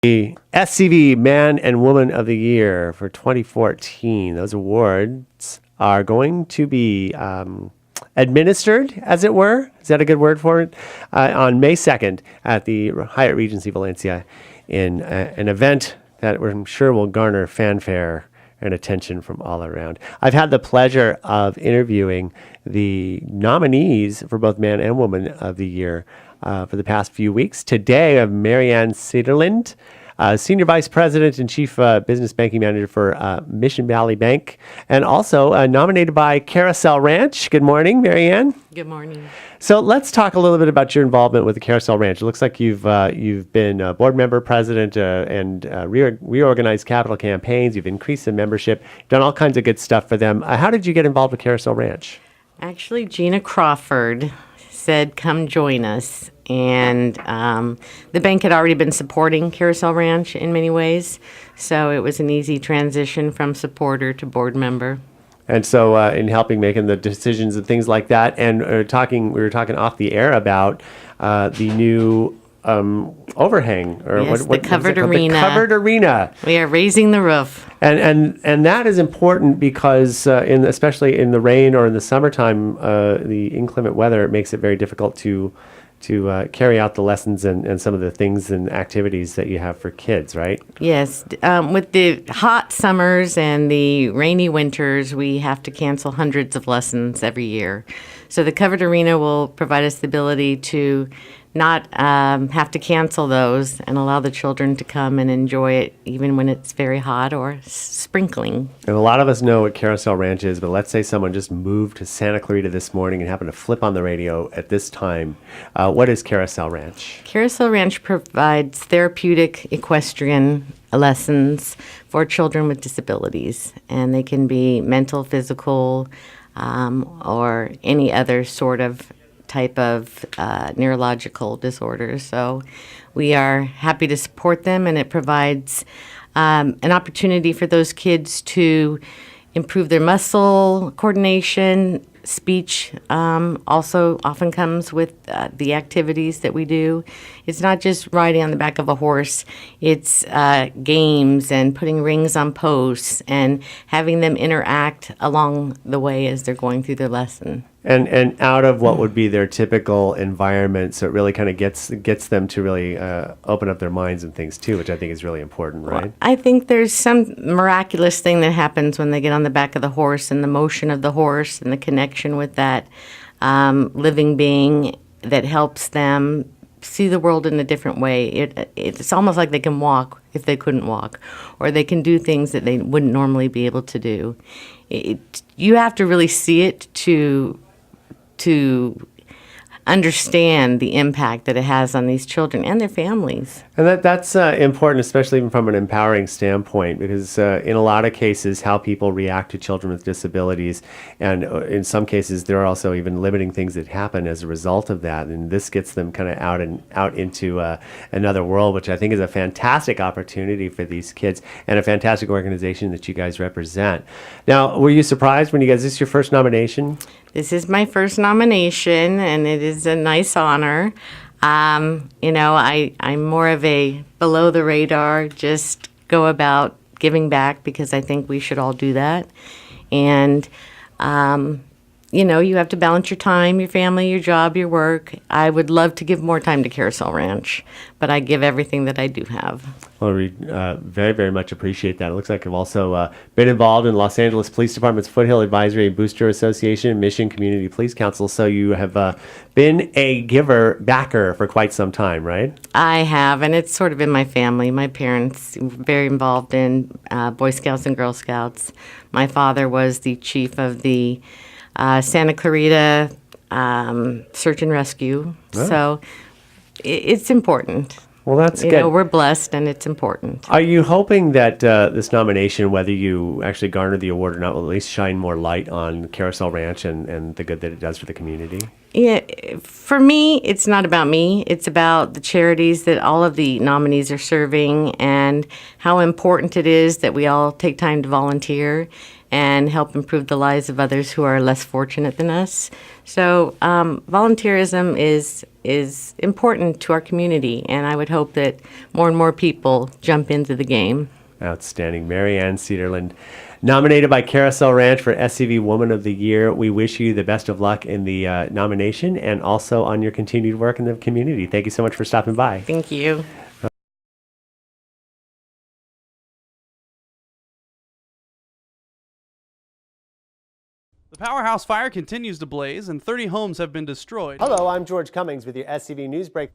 The SCV Man and Woman of the Year for 2014. Those awards are going to be administered, as it were. Is that a good word for it? On May 2nd at the Hyatt Regency Valencia in an event that I'm sure will garner fanfare and attention from all around. I've had the pleasure of interviewing the nominees for both Man and Woman of the Year for the past few weeks. Today, I have Marianne Cedarlind, Senior Vice President and Chief Business Banking Manager for Mission Valley Bank, and also nominated by Carousel Ranch. Good morning, Marianne. Good morning. So let's talk a little bit about your involvement with the Carousel Ranch. It looks like you've been a board member, president, and reorganized capital campaigns. You've increased the membership, done all kinds of good stuff for them. How did you get involved with Carousel Ranch? Actually, Gina Crawford said, come join us. And the bank had already been supporting Carousel Ranch in many ways, so it was an easy transition from supporter to board member. And so in helping making the decisions and things like that, and we were talking off the air about the new overhang, or yes, what the covered is it called? arena. The covered arena. We are raising the roof. And that is important because especially in the rain or in the summertime, the inclement weather, it makes it very difficult to carry out the lessons and some of the things and activities that you have for kids, right? Yes. With the hot summers and the rainy winters, we have to cancel hundreds of lessons every year. So the covered arena will provide us the ability to not have to cancel those and allow the children to come and enjoy it even when it's very hot or sprinkling. And a lot of us know what Carousel Ranch is, but let's say someone just moved to Santa Clarita this morning and happened to flip on the radio at this time. What is Carousel Ranch? Carousel Ranch provides therapeutic equestrian lessons for children with disabilities, and they can be mental, physical, or any other sort of type of neurological disorders. So we are happy to support them, and it provides an opportunity for those kids to improve their muscle coordination. Speech also often comes with the activities that we do. It's not just riding on the back of a horse. It's games and putting rings on posts and having them interact along the way as they're going through their lesson. And out of what would be their typical environment, so it really kind of gets them to really open up their minds and things too, which I think is really important, right? Well, I think there's some miraculous thing that happens when they get on the back of the horse and the motion of the horse and the connection with that living being that helps them see the world in a different way. It's almost like they can walk if they couldn't walk, or they can do things that they wouldn't normally be able to do. You have to really see it to understand the impact that it has on these children and their families. And that's important, especially even from an empowering standpoint, because in a lot of cases, how people react to children with disabilities, and in some cases, there are also even limiting things that happen as a result of that. And this gets them kind of out into another world, which I think is a fantastic opportunity for these kids and a fantastic organization that you guys represent. Now, were you surprised when you guys, is this your first nomination? This is my first nomination, and it is a nice honor. I'm more of a below the radar, just go about giving back because I think we should all do that. And, you have to balance your time, your family, your job, your work. I would love to give more time to Carousel Ranch, but I give everything that I do have. Well, we very, very much appreciate that. It looks like you've also been involved in Los Angeles Police Department's Foothill Advisory and Booster Association, Mission Community Police Council. So you have been a backer for quite some time, right? I have, and it's sort of in my family. My parents were very involved in Boy Scouts and Girl Scouts. My father was the chief of the Santa Clarita Search and Rescue. Oh. So it's important. Well, that's good. We're blessed, and it's important. Are you hoping that this nomination, whether you actually garner the award or not, will at least shine more light on Carousel Ranch and the good that it does for the community? Yeah, for me, it's not about me. It's about the charities that all of the nominees are serving and how important it is that we all take time to volunteer and help improve the lives of others who are less fortunate than us. So volunteerism is important to our community, and I would hope that more and more people jump into the game. Outstanding. Marianne Cedarlind, nominated by Carousel Ranch for SCV Woman of the Year. We wish you the best of luck in the nomination and also on your continued work in the community. Thank you so much for stopping by. Thank you. The powerhouse fire continues to blaze and 30 homes have been destroyed. Hello, I'm George Cummings with your SCV News Break.